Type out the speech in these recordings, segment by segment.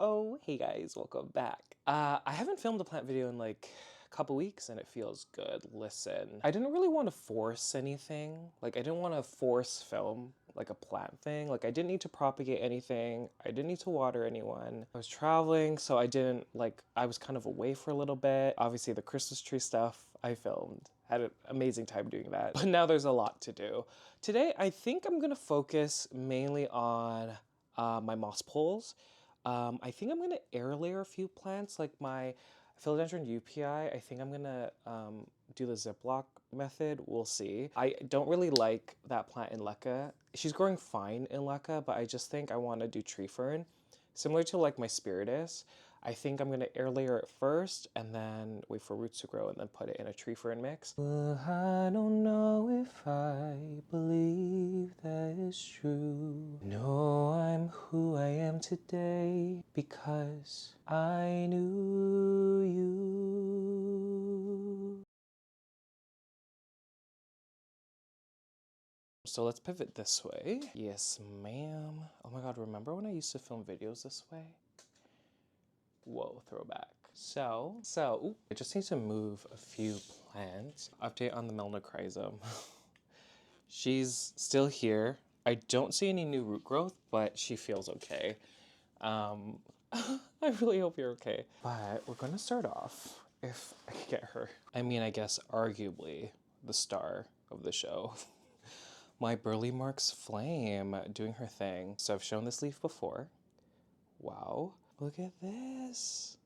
Oh, hey guys, welcome back. I haven't filmed a plant video in like a couple weeks and it feels good. Listen, I didn't really want to force anything. Like I didn't want to force film like a plant thing. Like I didn't need to propagate anything. I didn't need to water anyone. I was traveling, so I was kind of away for a little bit. Obviously the Christmas tree stuff I filmed. Had an amazing time doing that. But now there's a lot to do. Today, I think I'm gonna focus mainly on my moss poles. I think I'm gonna air layer a few plants, like my philodendron UPI. I think I'm gonna do the Ziploc method. We'll see. I don't really like that plant in leca. She's growing fine in leca, but I just think I want to do tree fern, similar to like my spiritus. I think I'm gonna air layer it first and then wait for roots to grow and then put it in a tree fern mix. I don't know if I believe that is true. No, I'm who I am today because I knew you. So let's pivot this way. Yes, ma'am. Oh my God, remember when I used to film videos this way? Whoa, throwback. Ooh, I just need to move a few plants. Update on the Melanochryzum. She's still here. I don't see any new root growth, but she feels okay. I really hope you're okay. But we're gonna start off, if I can get her. I mean, I guess arguably the star of the show. My Burle Marx flame doing her thing. So I've shown this leaf before. Wow, look at this.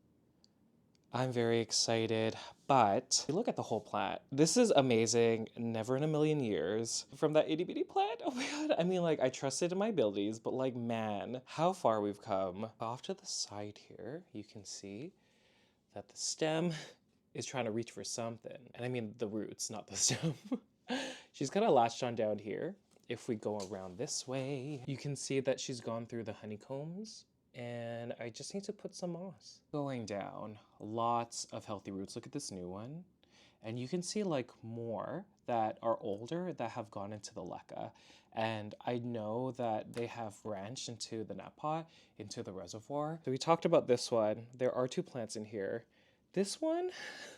I'm very excited, but look at the whole plant. This is amazing. Never in a million years. From that itty bitty plant, oh my God. I mean, like, I trusted in my abilities, but like, man, how far we've come. Off to the side here, you can see that the stem is trying to reach for something. And I mean the roots, not the stem. She's kind of latched on down here. If we go around this way, you can see that she's gone through the honeycombs. And I just need to put some moss. Going down, lots of healthy roots. Look at this new one. And you can see like more that are older that have gone into the leca. And I know that they have branched into the net pot, into the reservoir. So we talked about this one. There are two plants in here. This one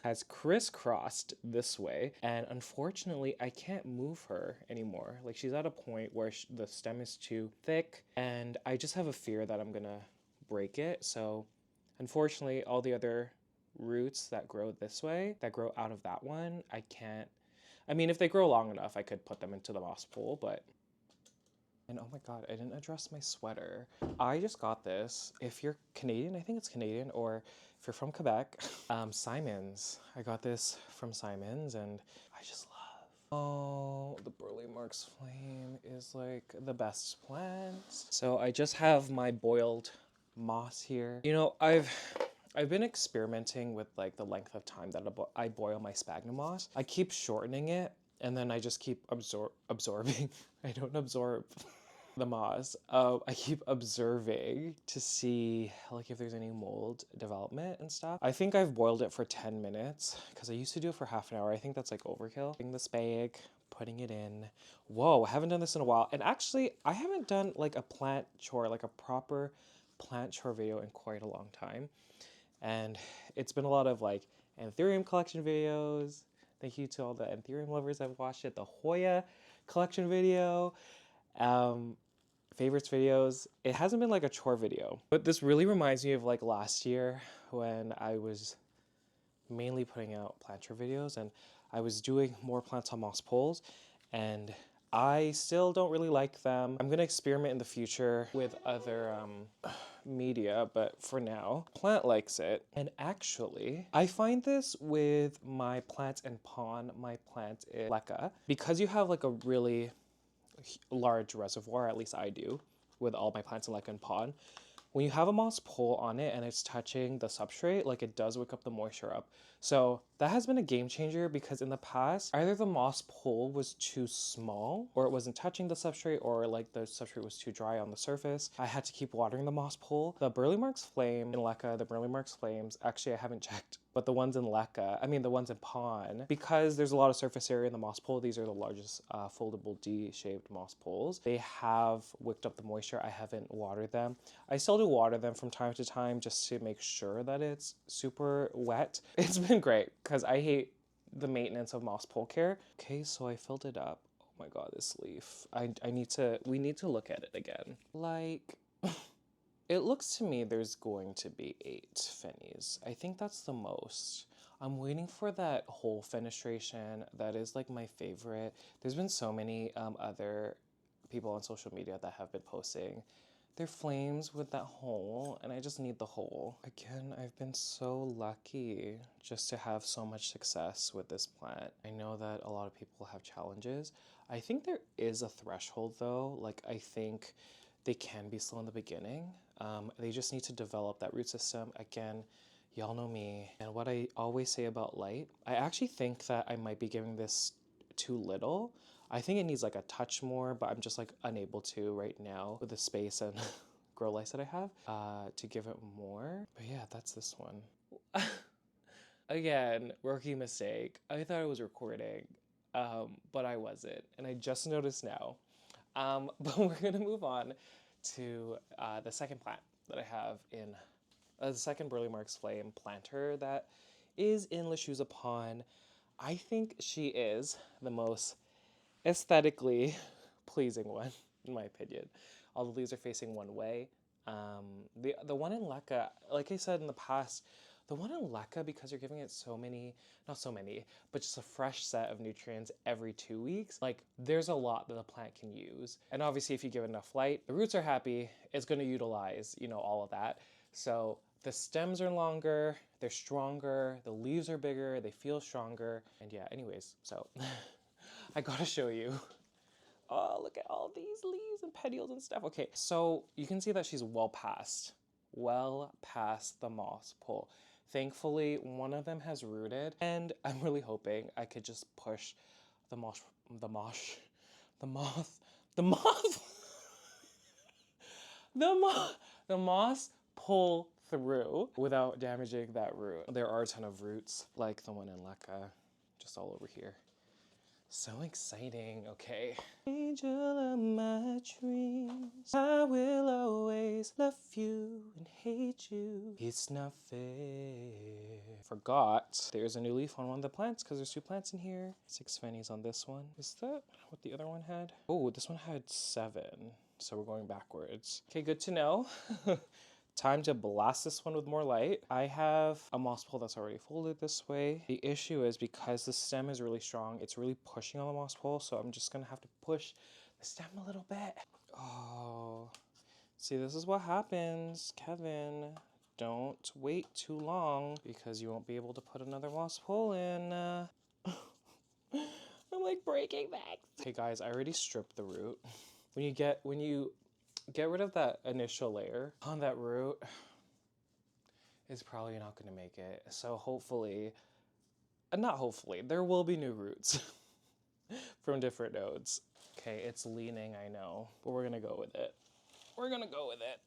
has crisscrossed this way, and unfortunately I can't move her anymore. Like she's at a point where the stem is too thick, and I just have a fear that I'm gonna break it. So unfortunately all the other roots that grow this way, that grow out of that one, I can't. I mean, if they grow long enough, I could put them into the moss pool, but... And oh my God, I didn't address my sweater. I just got this. If you're Canadian, I think it's Canadian, or if you're from Quebec, Simon's. I got this from Simon's and I just love. Oh, the Burle Marx flame is like the best plant. So I just have my boiled moss here. You know, I've been experimenting with like the length of time that I boil my sphagnum moss. I keep shortening it and then I just keep absorbing. I don't absorb the moss. I keep observing to see like if there's any mold development and stuff. I think I've boiled it for 10 minutes because I used to do it for half an hour. I think that's like overkill. Putting the spag, putting it in. Whoa, I haven't done this in a while. And actually, I haven't done like a plant chore, like a proper plant chore video in quite a long time. And it's been a lot of like anthurium collection videos. Thank you to all the anthurium lovers I've watched it. The Hoya collection video. Favorites videos. It hasn't been like a chore video, but this really reminds me of like last year when I was mainly putting out plant chore videos and I was doing more plants on moss poles, and I still don't really like them. I'm gonna experiment in the future with other media, but for now, plant likes it. And actually, I find this with my plants in pond, my plant in leca, because you have like a really large reservoir, at least I do, with all my plants in leca and pond. When you have a moss pole on it and it's touching the substrate, like it does wick up the moisture up. So that has been a game changer because in the past, either the moss pole was too small or it wasn't touching the substrate or like the substrate was too dry on the surface. I had to keep watering the moss pole. The Burle Marx flame in leca, the Burle Marx flames, actually I haven't checked But the ones in Leca, I mean the ones in Pawn, because there's a lot of surface area in the moss pole, these are the largest foldable D-shaped moss poles. They have wicked up the moisture. I haven't watered them. I still do water them from time to time just to make sure that it's super wet. It's been great because I hate the maintenance of moss pole care. Okay, so I filled it up. Oh my God, this leaf. We need to look at it again. Like, it looks to me there's going to be 8 fennies. I think that's the most. I'm waiting for that whole fenestration. That is like my favorite. There's been so many other people on social media that have been posting their flames with that hole, and I just need the hole. Again, I've been so lucky just to have so much success with this plant. I know that a lot of people have challenges. I think there is a threshold though. Like, I think they can be slow in the beginning. They just need to develop that root system. Again, y'all know me and what I always say about light. I actually think that I might be giving this too little. I think it needs like a touch more, but I'm just like unable to right now with the space and grow lights that I have to give it more. But yeah, that's this one. Again, rookie mistake. I thought I was recording, but I wasn't. And I just noticed now. But we're gonna move on to the second plant that I have in the second Burle Marx Flame planter that is in Lechuza Pond. I think she is the most aesthetically pleasing one, in my opinion. All the leaves are facing one way. The one in Leca, like I said in the past, the one in Leca, because you're giving it so many, not so many, but just a fresh set of nutrients every 2 weeks, like there's a lot that the plant can use. And obviously if you give it enough light, the roots are happy, it's gonna utilize, you know, all of that. So the stems are longer, they're stronger, the leaves are bigger, they feel stronger. And yeah, anyways, so I gotta show you. Oh, look at all these leaves and petioles and stuff. Okay, so you can see that she's well past the moss pole. Thankfully, one of them has rooted, and I'm really hoping I could just push the moss, the moss, the moth, the moth, the moss pull through without damaging that root. There are a ton of roots, like the one in Leca, just all over here. So exciting, okay. Angel of my dreams, I will always love you and hate you. It's not fair. Forgot there's a new leaf on one of the plants because there's 2 plants in here. 6 fennies on this one. Is that what the other one had? Oh, this one had 7. So we're going backwards. Okay, good to know. Time to blast this one with more light. I have a moss pole that's already folded this way. The issue is because the stem is really strong, it's really pushing on the moss pole, so I'm just gonna have to push the stem a little bit. Oh, see, this is what happens, Kevin. Don't wait too long because you won't be able to put another moss pole in. I'm like breaking things. Okay guys, I already stripped the root. When you get rid of that initial layer on that root, it's probably not going to make it. So hopefully, not hopefully, there will be new roots from different nodes. Okay, it's leaning, I know, but we're going to go with it. We're going to go with it.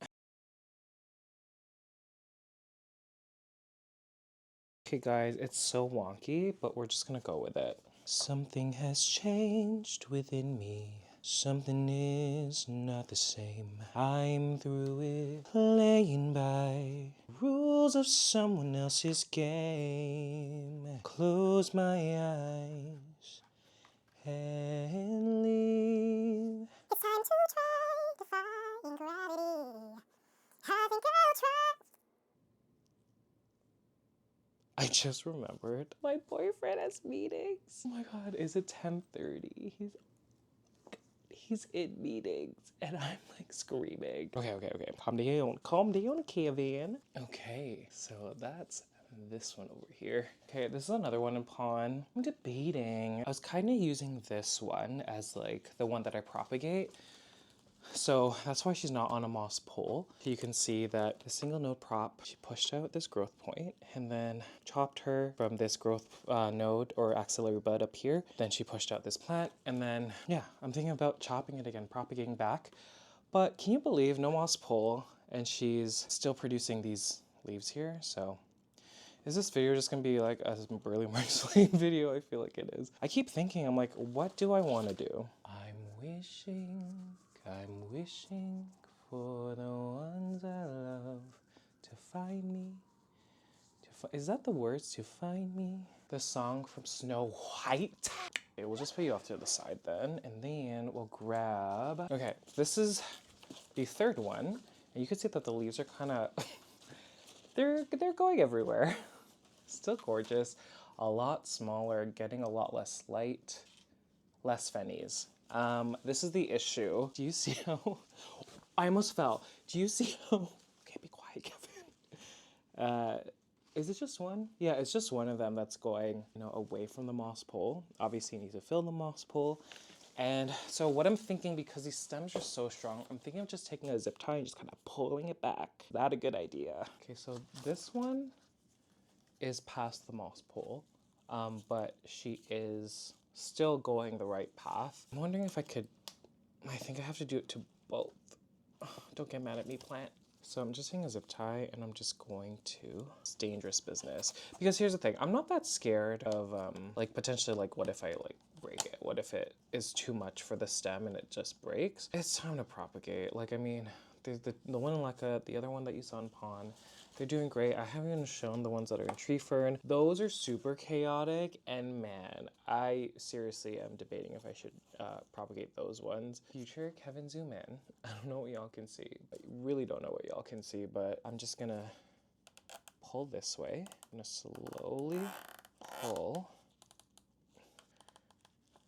Okay guys, it's so wonky, but we're just going to go with it. Something has changed within me. Something is not the same. I'm through with playing by rules of someone else's game. Close my eyes and leave. It's time to try defying gravity. I think I'll try. I just remembered my boyfriend has meetings. Oh my God, is it 10:30? He's in meetings and I'm like screaming. Okay. Calm down, Kevin. Okay, so that's this one over here. Okay, this is another one in Pawn. I'm debating. I was kind of using this one as like the one that I propagate. So that's why she's not on a moss pole. You can see that the single node prop, she pushed out this growth point and then chopped her from this growth node or axillary bud up here. Then she pushed out this plant and then, yeah, I'm thinking about chopping it again, propagating back. But can you believe no moss pole and she's still producing these leaves here? So Is this video just gonna be like a Burle Marx video? I feel like it is. I keep thinking, I'm like, what do I want to do? I'm wishing for the ones I love to find me. Is that the words? To find me? The song from Snow White? Okay, we'll just put you off to the side then, and then we'll grab... Okay, this is the third one, and you can see that the leaves are kind of... they're going everywhere. Still gorgeous, a lot smaller, getting a lot less light, less fennies. This is the issue. Do you see how... I almost fell. Do you see how... Okay, be quiet, Kevin. Is it just one? Yeah, it's just one of them that's going, you know, away from the moss pole. Obviously, you need to fill the moss pole. And so what I'm thinking, because these stems are so strong, I'm thinking of just taking a zip tie and just kind of pulling it back. Is that a good idea? Okay, so this one is past the moss pole, but she is still going the right path. I'm wondering if I think I have to do it to both. Don't get mad at me, plant. So I'm just taking a zip tie and I'm just going to, it's dangerous business. Because here's the thing, I'm not that scared of like potentially like what if I like break it? What if it is too much for the stem and it just breaks? It's time to propagate. Like, I mean, the one in Lekka, the other one that you saw in Pond, they're doing great. I haven't even shown the ones that are in tree fern. Those are super chaotic, and man, I seriously am debating if I should propagate those ones. Future Kevin, zoom in. I don't know what y'all can see. I really don't know what y'all can see, but I'm just gonna pull this way. I'm gonna slowly pull.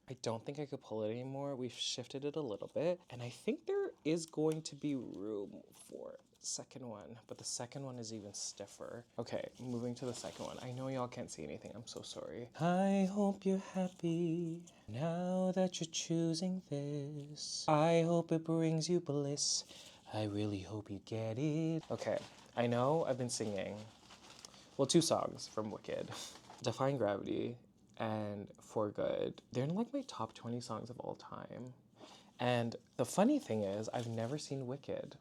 I don't think I could pull it anymore. We've shifted it a little bit, and I think there is going to be room for second one, but the second one is even stiffer. Okay, moving to the second one. I know y'all can't see anything. I'm so sorry. I hope you're happy now that you're choosing this. I hope it brings you bliss. I really hope you get it. Okay, I know I've been singing, well, 2 songs from Wicked. Defying Gravity and For Good. They're in like my top 20 songs of all time. And the funny thing is, I've never seen Wicked.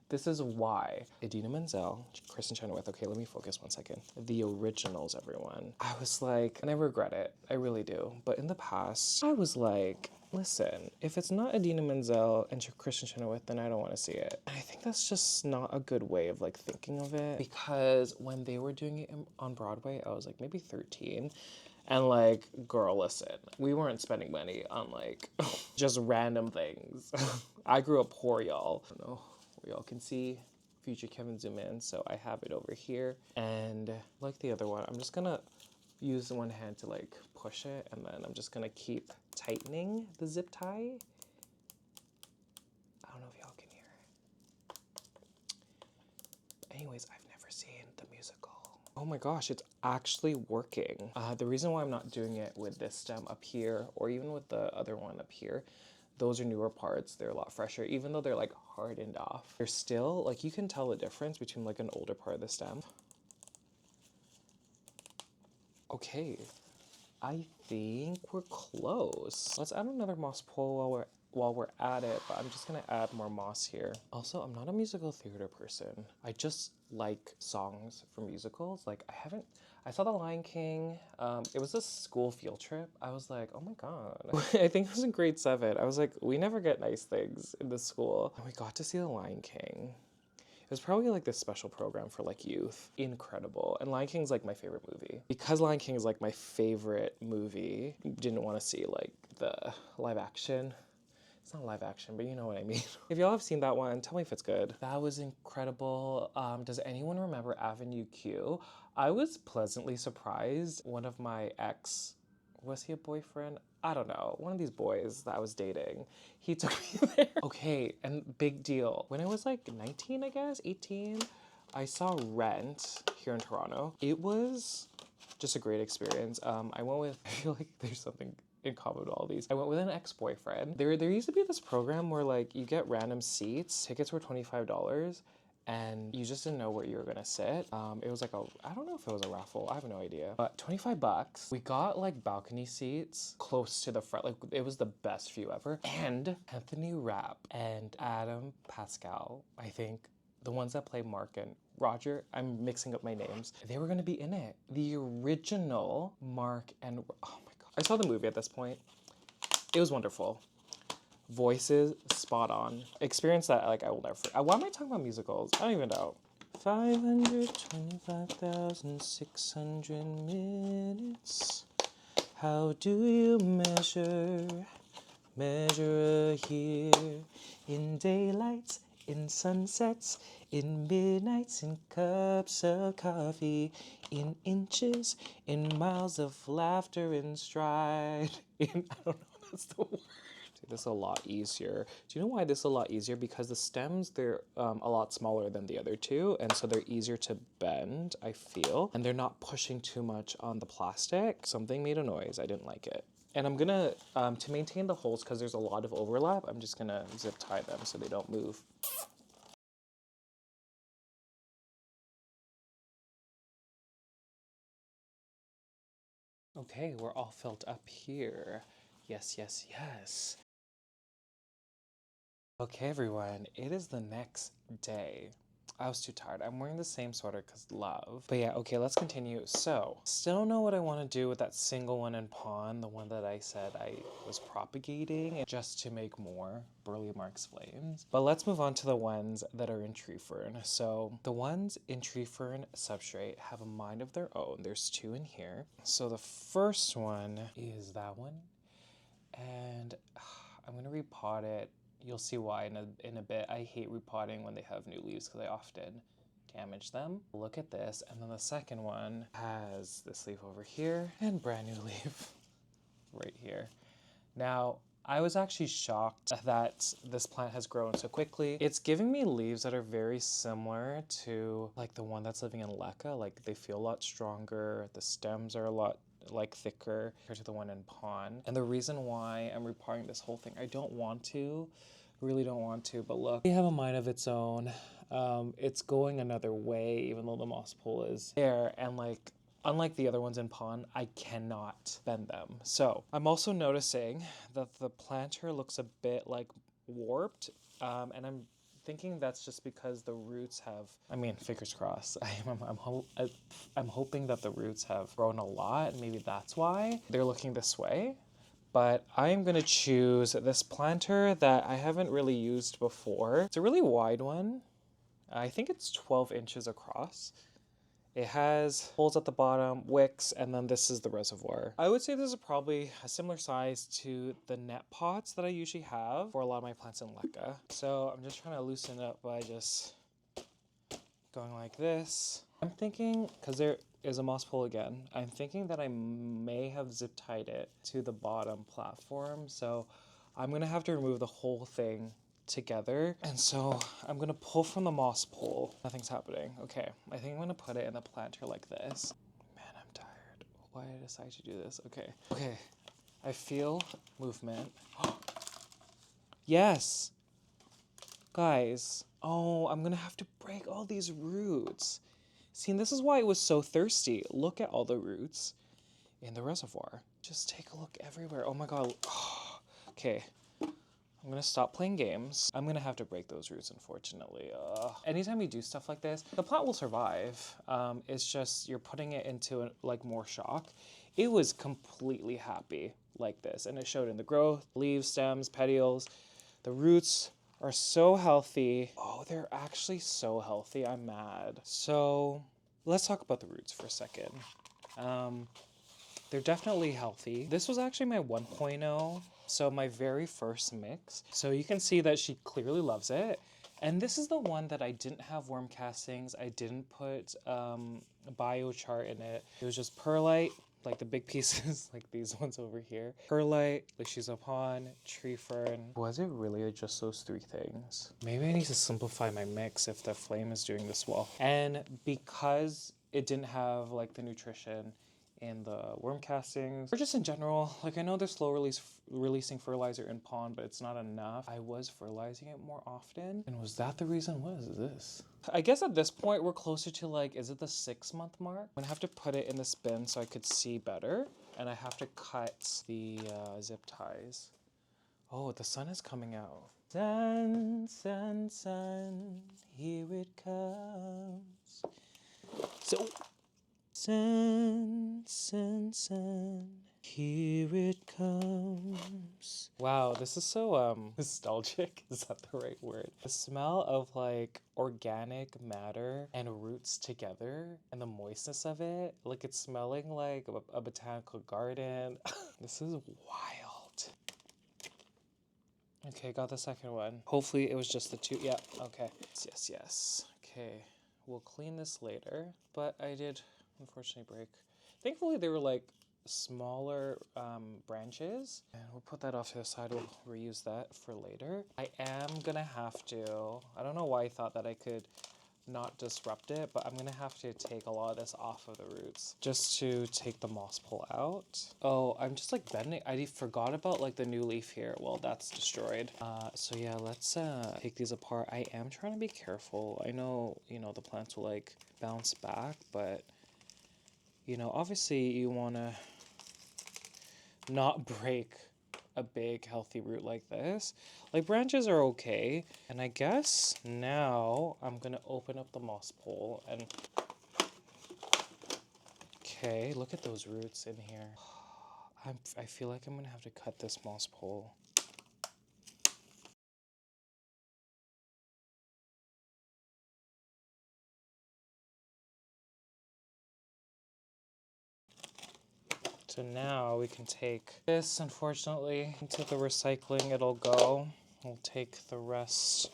This is why. Idina Menzel, Kristen Chenoweth. Okay, let me focus 1 second. The originals, everyone. I was like, and I regret it. I really do. But in the past, I was like, listen, if it's not Idina Menzel and Kristen Chenoweth, then I don't want to see it. And I think that's just not a good way of like thinking of it. Because when they were doing it on Broadway, I was like maybe 13. And like, girl, listen, we weren't spending money on like just random things. I grew up poor, y'all. I don't know where y'all can see future Kevin zoom in, so I have it over here. And like the other one, I'm just gonna use one hand to like push it, and then I'm just gonna keep tightening the zip tie. I don't know if y'all can hear it. Anyways, I've never seen the musical. Oh my gosh, it's actually working. The reason why I'm not doing it with this stem up here, or even with the other one up here, those are newer parts. They're a lot fresher, even though they're like hardened off. They're still, like, you can tell the difference between like an older part of the stem. Okay, I think we're close. Let's add another moss pole while we're at it, but I'm just gonna add more moss here. Also, I'm not a musical theater person. I just like songs from musicals. Like, I saw The Lion King. It was a school field trip. I was like, oh my God. I think it was in grade 7. I was like, we never get nice things in this school. And we got to see The Lion King. It was probably like this special program for like youth. Incredible. And Lion King's like my favorite movie. Because Lion King is like my favorite movie, didn't want to see like the live action. It's not live action, but you know what I mean. If y'all have seen that one, tell me if it's good. That was incredible. Does anyone remember Avenue Q? I was pleasantly surprised. One of my ex, was he a boyfriend? I don't know. One of these boys that I was dating, he took me there. Okay, and big deal. When I was like 19, I guess, 18, I saw Rent here in Toronto. It was just a great experience. I went with, I feel like there's something in common with all these. I went with an ex-boyfriend. There used to be this program where like you get random seats. Tickets were $25 and you just didn't know where you were gonna sit. It was like I don't know if it was a raffle, I have no idea. But $25, we got like balcony seats close to the front. Like, it was the best view ever. And Anthony Rapp and Adam Pascal, I think, the ones that play Mark and Roger, I'm mixing up my names. They were gonna be in it. The original Mark and, oh my God. I saw the movie at this point. It was wonderful. Voices, spot on. Experience that like I will never forget. Why am I talking about musicals? I don't even know. 525,600 minutes. How do you measure a year? In daylights, in sunsets, in midnights, in cups of coffee, in inches, in miles of laughter and stride. I don't know, that's the word. This is a lot easier. Do you know why this is a lot easier? Because the stems, they're a lot smaller than the other two, and so they're easier to bend, I feel. And they're not pushing too much on the plastic. Something made a noise. I didn't like it. And I'm gonna, to maintain the holes, because there's a lot of overlap, I'm just gonna zip tie them so they don't move. Okay, we're all filled up here. Yes, yes, yes. Okay, everyone, it is the next day. I was too tired. I'm wearing the same sweater because love. But yeah, okay, let's continue. So, still don't know what I want to do with that single one in pawn, the one that I said I was propagating just to make more Burle Marx flames. But let's move on to the ones that are in tree fern. So, the ones in tree fern substrate have a mind of their own. There's two in here. So, the first one is that one. And I'm going to repot it. You'll see why in a bit. I hate repotting when they have new leaves because I often damage them. Look at this. And then the second one has this leaf over here and brand new leaf right here. Now, I was actually shocked that this plant has grown so quickly. It's giving me leaves that are very similar to like the one that's living in Leca. Like they feel a lot stronger. The stems are a lot like thicker compared to the one in pawn. And the reason why I'm repotting this whole thing, I don't want to, really don't want to, but look, they have a mind of its own. It's going another way, even though the moss pole is there, and like unlike the other ones in pawn, I cannot bend them. So I'm also noticing that the planter looks a bit like warped, and I'm thinking that's just because the roots have, I mean, fingers crossed. I'm hoping that the roots have grown a lot. Maybe that's why they're looking this way. But I'm gonna choose this planter that I haven't really used before. It's a really wide one. I think it's 12 inches across. It has holes at the bottom, wicks, and then this is the reservoir. I would say this is probably a similar size to the net pots that I usually have for a lot of my plants in Leca. So I'm just trying to loosen it up by just going like this. I'm thinking, because there is a moss pole again, I'm thinking that I may have zip tied it to the bottom platform. So I'm gonna have to remove the whole thing together. And so I'm gonna pull from the moss pole. Nothing's happening. Okay, I think I'm gonna put it in the planter like this. Man, I'm tired. Why did I decide to do this? Okay, I feel movement. Yes, guys. Oh, I'm gonna have to break all these roots. See, and this is why it was so thirsty. Look at all the roots in the reservoir. Just take a look everywhere. Oh my God. Okay. I'm gonna stop playing games. I'm gonna have to break those roots, unfortunately. Anytime you do stuff like this, the plant will survive. It's just you're putting it into like more shock. It was completely happy like this, and it showed in the growth, leaves, stems, petioles. The roots are so healthy. Oh, they're actually so healthy. I'm mad. So let's talk about the roots for a second. They're definitely healthy. This was actually my 1.0, so my very first mix. So you can see that she clearly loves it. And this is the one that I didn't have worm castings. I didn't put a biochar in it. It was just perlite, like the big pieces, like these ones over here. Perlite, leaves upon, tree fern. Was it really just those three things? Maybe I need to simplify my mix if the flame is doing this well. And because it didn't have like the nutrition in the worm castings, or just in general, like I know they're slow releasing fertilizer in pond, but it's not enough. I was fertilizing it more often. And was that the reason? What is this? I guess at this point we're closer to like, is it the 6-month mark? I'm gonna have to put it in this bin so I could see better. And I have to cut the zip ties. Oh, the sun is coming out. Sun, sun, sun, here it comes. So, sun, sun, sun, here it comes. Wow, this is so nostalgic. Is that the right word? The smell of like organic matter and roots together and the moistness of it, like it's smelling like a botanical garden. This is wild. Okay, got the second one. Hopefully it was just the two. Yeah, okay. Yes, yes. Okay, we'll clean this later. But I did unfortunately break. Thankfully they were like smaller branches. And we'll put that off to the side. We'll reuse that for later. I am gonna have to, I don't know why I thought that I could not disrupt it, but I'm gonna have to take a lot of this off of the roots just to take the moss pull out. Oh, I'm just like bending. I forgot about like the new leaf here. Well, that's destroyed. So yeah, let's take these apart. I am trying to be careful. I know, you know, the plants will like bounce back, but you know, obviously you wanna not break a big healthy root like this. Like branches are okay. And I guess now I'm gonna open up the moss pole and okay, look at those roots in here. I feel like I'm gonna have to cut this moss pole. So now we can take this, unfortunately, into the recycling. It'll go. We'll take the rest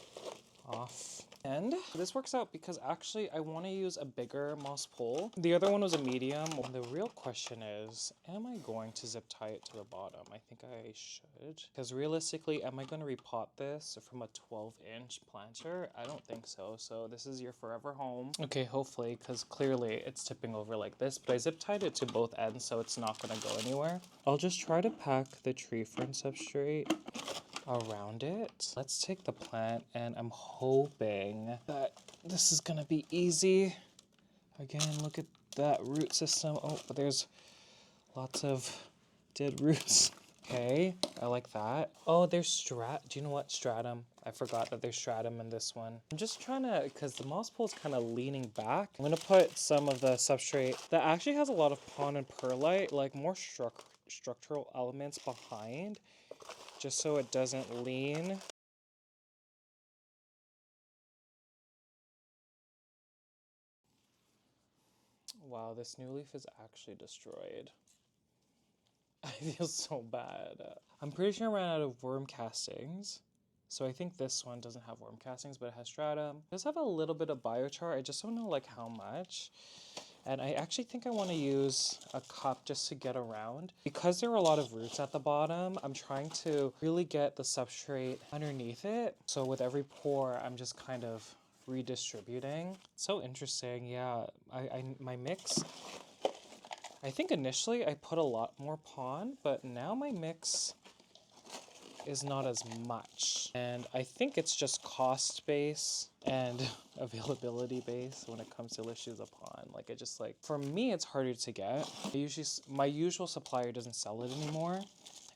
off. And this works out because actually I want to use a bigger moss pole. The other one was a medium. The real question is, am I going to zip tie it to the bottom? I think I should. Because realistically, am I going to repot this from a 12-inch planter? I don't think so. So this is your forever home. Okay, hopefully, because clearly it's tipping over like this. But I zip tied it to both ends, so it's not going to go anywhere. I'll just try to pack the tree fern substrate around it. Let's take the plant, and I'm hoping that this is gonna be easy. Again, look at that root system. Oh, but there's lots of dead roots. Okay, I like that. Oh, there's do you know what? Stratum. I forgot that there's stratum in this one. I'm just trying to, because the moss pole is kind of leaning back. I'm gonna put some of the substrate that actually has a lot of pond and perlite, like more structural elements behind, just so it doesn't lean. Wow, this new leaf is actually destroyed. I feel so bad. I'm pretty sure I ran out of worm castings. So I think this one doesn't have worm castings, but it has stratum. It does have a little bit of biochar. I just don't know like how much. And I actually think I want to use a cup just to get around. Because there are a lot of roots at the bottom, I'm trying to really get the substrate underneath it. So with every pour, I'm just kind of redistributing. So interesting, yeah. My mix, I think initially I put a lot more pond, but now my mix is not as much. And I think it's just cost base and availability base when it comes to issues of pond. Like it just like, for me, it's harder to get. My usual supplier doesn't sell it anymore.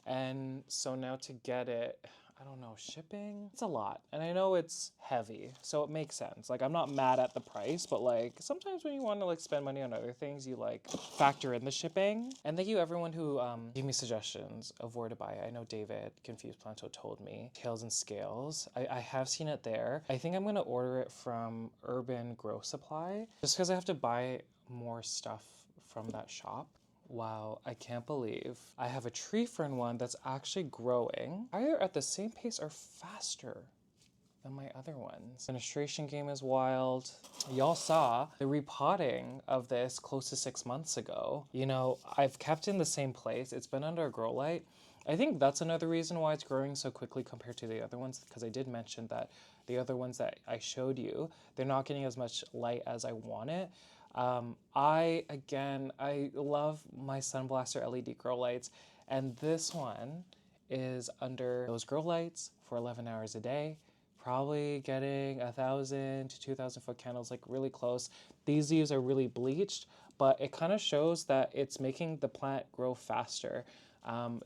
And so now to get it, I don't know, shipping, it's a lot. And I know it's heavy, so it makes sense. Like I'm not mad at the price, but like sometimes when you want to like spend money on other things, you like factor in the shipping. And thank you everyone who gave me suggestions of where to buy it. I know David, Confused Planto, told me Tails and Scales. I have seen it there. I think I'm gonna order it from Urban Grow Supply just because I have to buy more stuff from that shop. Wow, I can't believe I have a tree fern one that's actually growing either at the same pace or faster than my other ones. Administration game is wild. Y'all saw the repotting of this close to 6 months ago. You know, I've kept in the same place. It's been under a grow light. I think that's another reason why it's growing so quickly compared to the other ones, because I did mention that the other ones that I showed you, they're not getting as much light as I want it. I love my Sunblaster LED grow lights, and this one is under those grow lights for 11 hours a day, probably getting 1,000 to 2,000 foot candles, like really close. These leaves are really bleached, but it kind of shows that it's making the plant grow faster.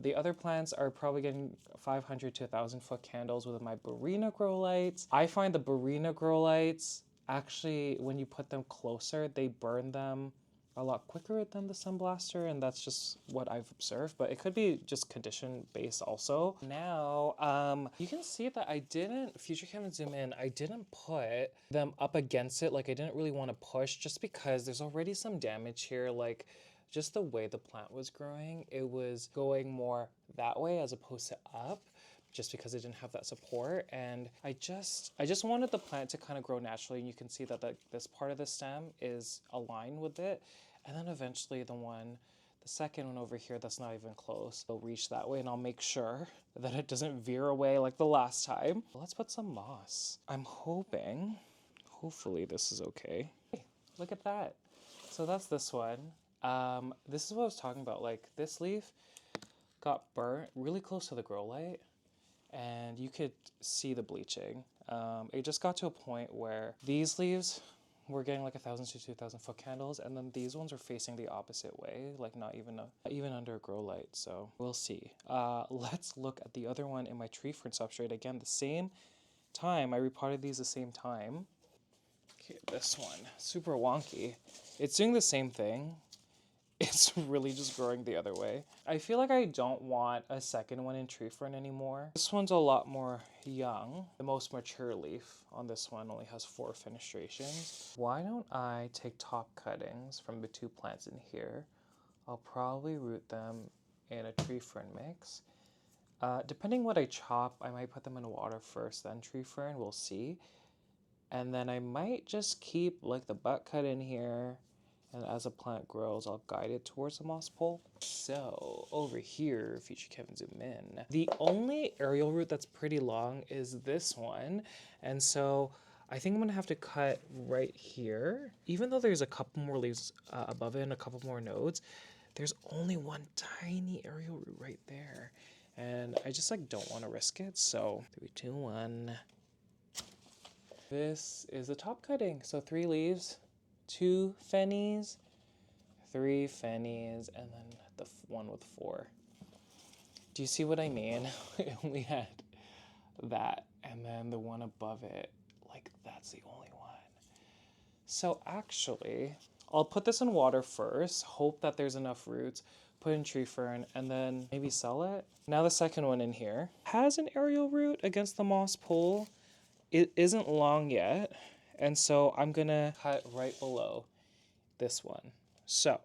The other plants are probably getting 500 to 1,000 foot candles with my Burina grow lights. I find the Burina grow lights actually, when you put them closer, they burn them a lot quicker than the Sun Blaster, and that's just what I've observed, but it could be just condition based also. Now, you can see that I didn't, Future Kevin zoom in, I didn't put them up against it, like I didn't really want to push just because there's already some damage here, like just the way the plant was growing, it was going more that way as opposed to up, just because it didn't have that support. And I just wanted the plant to kind of grow naturally, and you can see that this part of the stem is aligned with it. And then eventually the second one over here that's not even close, will reach that way, and I'll make sure that it doesn't veer away like the last time. Let's put some moss. I'm hopefully this is okay. Hey, look at that. So that's this one. This is what I was talking about. Like this leaf got burnt really close to the grow light, and you could see the bleaching. It just got to a point where these leaves were getting like 1,000 to 2,000 foot candles, and then these ones are facing the opposite way, like not even under a grow light. So we'll see. Let's look at the other one in my tree fern substrate. Again, the same time. I repotted these the same time. Okay, this one, super wonky. It's doing the same thing. It's really just growing the other way. I feel like I don't want a second one in tree fern anymore. This one's a lot more young. The most mature leaf on this one only has 4 fenestrations. Why don't I take top cuttings from the 2 plants in here? I'll probably root them in a tree fern mix. Depending what I chop, I might put them in water first, then tree fern, we'll see. And then I might just keep like the butt cut in here, and as a plant grows, I'll guide it towards the moss pole. So over here, Future Kevin zoom in. The only aerial root that's pretty long is this one. And so I think I'm gonna have to cut right here. Even though there's a couple more leaves above it and a couple more nodes, there's only one tiny aerial root right there. And I just like don't wanna risk it. So 3, 2, 1. This is a top cutting. So 3 leaves. 2 fennies, 3 fennies, and then the one with 4. Do you see what I mean? It only had that, and then the one above it, like that's the only one. So actually, I'll put this in water first, hope that there's enough roots, put in tree fern, and then maybe sell it. Now the second one in here has an aerial root against the moss pole. It isn't long yet. And so I'm gonna cut right below this one. So,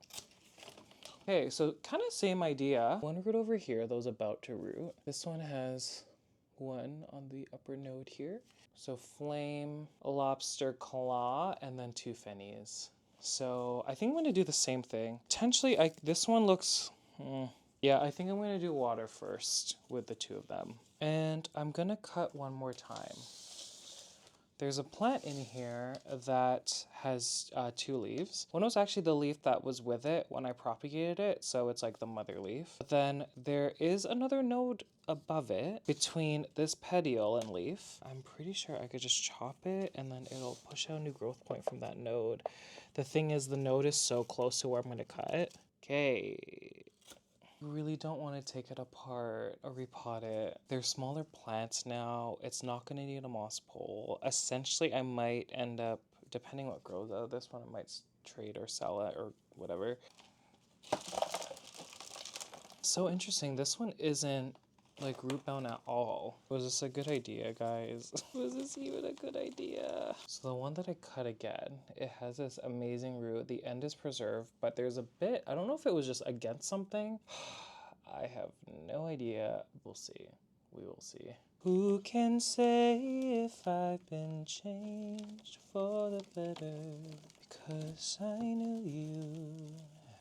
okay, so kind of same idea. One root over here, those about to root. This one has one on the upper node here. So flame, a lobster claw, and then 2 fennies. So I think I'm gonna do the same thing. Potentially, this one looks, yeah, I think I'm gonna do water first with the 2 of them. And I'm gonna cut one more time. There's a plant in here that has 2 leaves. One was actually the leaf that was with it when I propagated it, so it's like the mother leaf. But then there is another node above it between this petiole and leaf. I'm pretty sure I could just chop it and then it'll push out a new growth point from that node. The thing is, the node is so close to where I'm going to cut. Okay. Really don't want to take it apart or repot it. They're smaller plants now. It's not going to need a moss pole. Essentially, I might end up, depending what grows out of this one, I might trade or sell it or whatever. So interesting. This one isn't like root bound at all. Was this a good idea, guys? Was this even a good idea? So the one that I cut again, it has this amazing root. The end is preserved, but there's a bit, I don't know if it was just against something. I have no idea. We'll see. We will see. Who can say if I've been changed for the better? Because I knew you.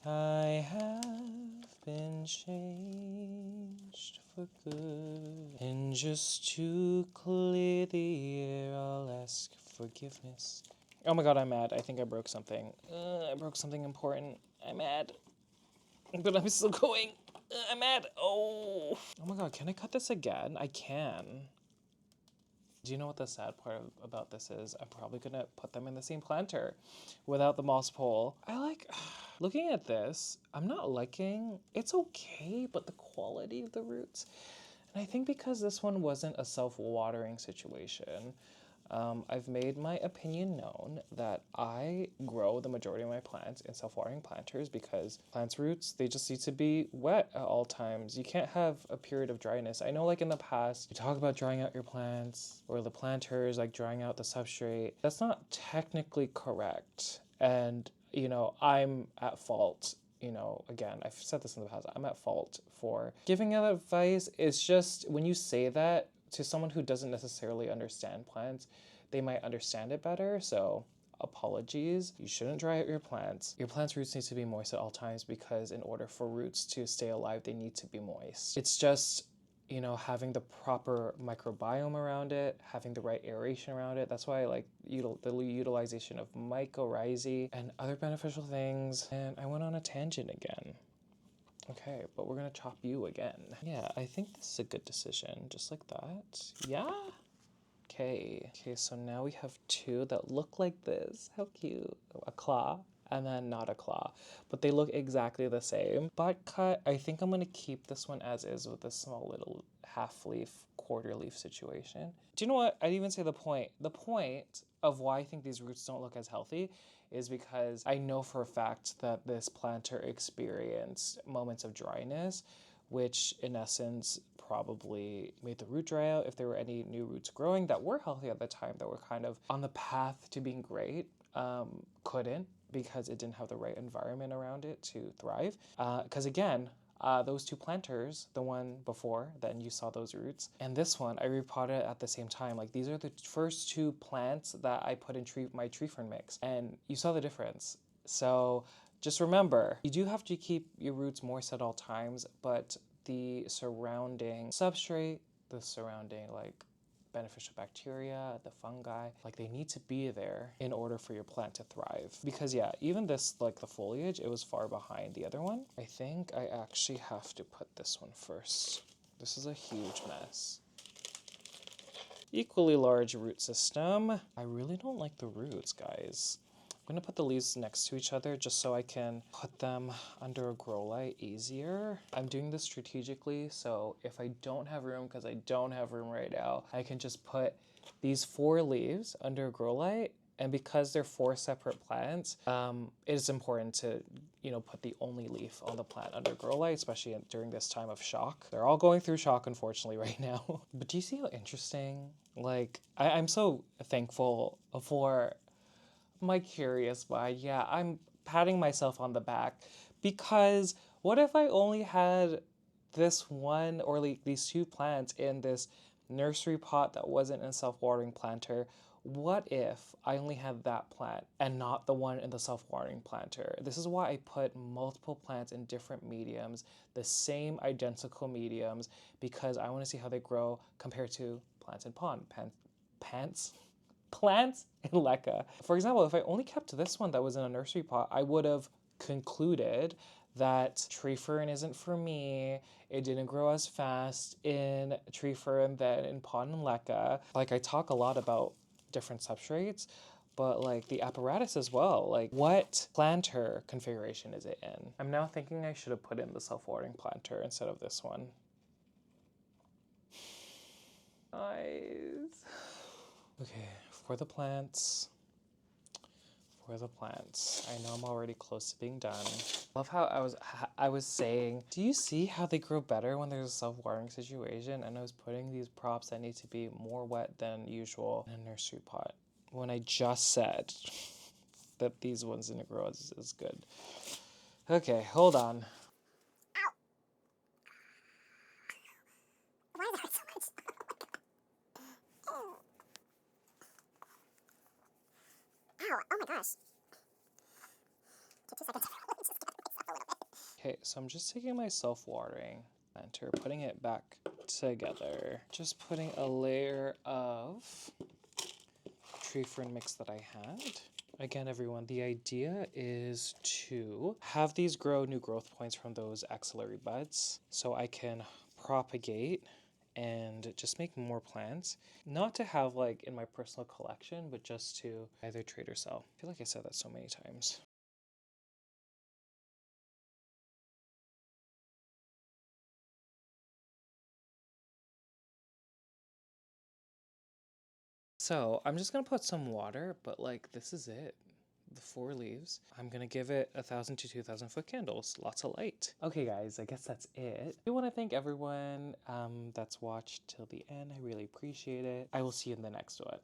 I have been changed for good. And just to clear the air, I'll ask forgiveness. Oh my god, I'm mad. I think I broke something. I broke something important. I'm mad. But I'm still going. I'm mad. Oh my god, can I cut this again? I can. Do you know what the sad part about this is? I'm probably gonna put them in the same planter without the moss pole. I like, looking at this, I'm not liking, it's okay, but the quality of the roots. And I think because this one wasn't a self-watering situation, I've made my opinion known that I grow the majority of my plants in self-watering planters because plants' roots, they just need to be wet at all times. You can't have a period of dryness. I know like in the past, you talk about drying out your plants or the planters, like drying out the substrate. That's not technically correct. And, you know, I'm at fault. You know, again, I've said this in the past, I'm at fault for giving that advice. It's just when you say that to someone who doesn't necessarily understand plants, they might understand it better. So apologies. You shouldn't dry out your plants. Your plant's roots need to be moist at all times because in order for roots to stay alive, they need to be moist. It's just, you know, having the proper microbiome around it, having the right aeration around it. That's why I like the utilization of mycorrhizae and other beneficial things. And I went on a tangent again. Okay, but we're gonna chop you again. Yeah, I think this is a good decision, just like that. Yeah? Okay, so now we have two that look like this. How cute. A claw, and then not a claw. But they look exactly the same. Bud cut, I think I'm gonna keep this one as is with this small little half leaf, quarter leaf situation. Do you know what? I'd even say the point. The point of why I think these roots don't look as healthy is because I know for a fact that this planter experienced moments of dryness, which in essence probably made the root dry out if there were any new roots growing that were healthy at the time that were kind of on the path to being great, couldn't because it didn't have the right environment around it to thrive. Because again, those two planters, the one before, then you saw those roots, and this one I repotted at the same time. Like these are the first two plants that I put in my tree fern mix, and you saw the difference. So just remember, you do have to keep your roots moist at all times, but the surrounding substrate, the surrounding like beneficial bacteria, the fungi, like they need to be there in order for your plant to thrive. Because yeah, even this, like the foliage, it was far behind the other one. I think I actually have to put this one first. This is a huge mess. Equally large root system. I really don't like the roots, guys. I'm gonna put the leaves next to each other just so I can put them under a grow light easier. I'm doing this strategically, so if I don't have room, because I don't have room right now, I can just put these 4 leaves under a grow light. And because they're 4 separate plants, it is important to, you know, put the only leaf on the plant under grow light, especially during this time of shock. They're all going through shock, unfortunately, right now. But do you see how interesting? Like, I'm so thankful for my curious mind. Yeah, I'm patting myself on the back because what if I only had this one or like these 2 plants in this nursery pot that wasn't in a self-watering planter? What if I only had that plant and not the one in the self-watering planter? This is why I put multiple plants in different mediums, the same identical mediums, because I want to see how they grow compared to plants in pond. Plants in leca. For example, if I only kept this one that was in a nursery pot, I would have concluded that tree fern isn't for me. It didn't grow as fast in tree fern than in pond and leca. Like I talk a lot about different substrates, but like the apparatus as well. Like what planter configuration is it in? I'm now thinking I should have put in the self-watering planter instead of this one. Nice. Okay, for the plants. For the plants. I know I'm already close to being done. Love how I was saying, do you see how they grow better when there's a self-watering situation? And I was putting these props that need to be more wet than usual in a nursery pot when I just said that these ones didn't grow as good. Okay, hold on. Ow! Why does that hurt so much? Ew. Ow, oh my gosh. Take 2 seconds. Just gather myself a little bit. Okay, so I'm just taking my self-watering planter, putting it back together. Just putting a layer of tree fern mix that I had. Again, everyone, the idea is to have these grow new growth points from those axillary buds so I can propagate and just make more plants. Not to have like in my personal collection, but just to either trade or sell. I feel like I said that so many times. So I'm just gonna put some water, but like this is it. The 4 leaves. I'm gonna give it 1,000 to 2,000 foot candles. Lots of light. Okay guys, I guess that's it. I want to thank everyone that's watched till the end. I really appreciate it. I will see you in the next one.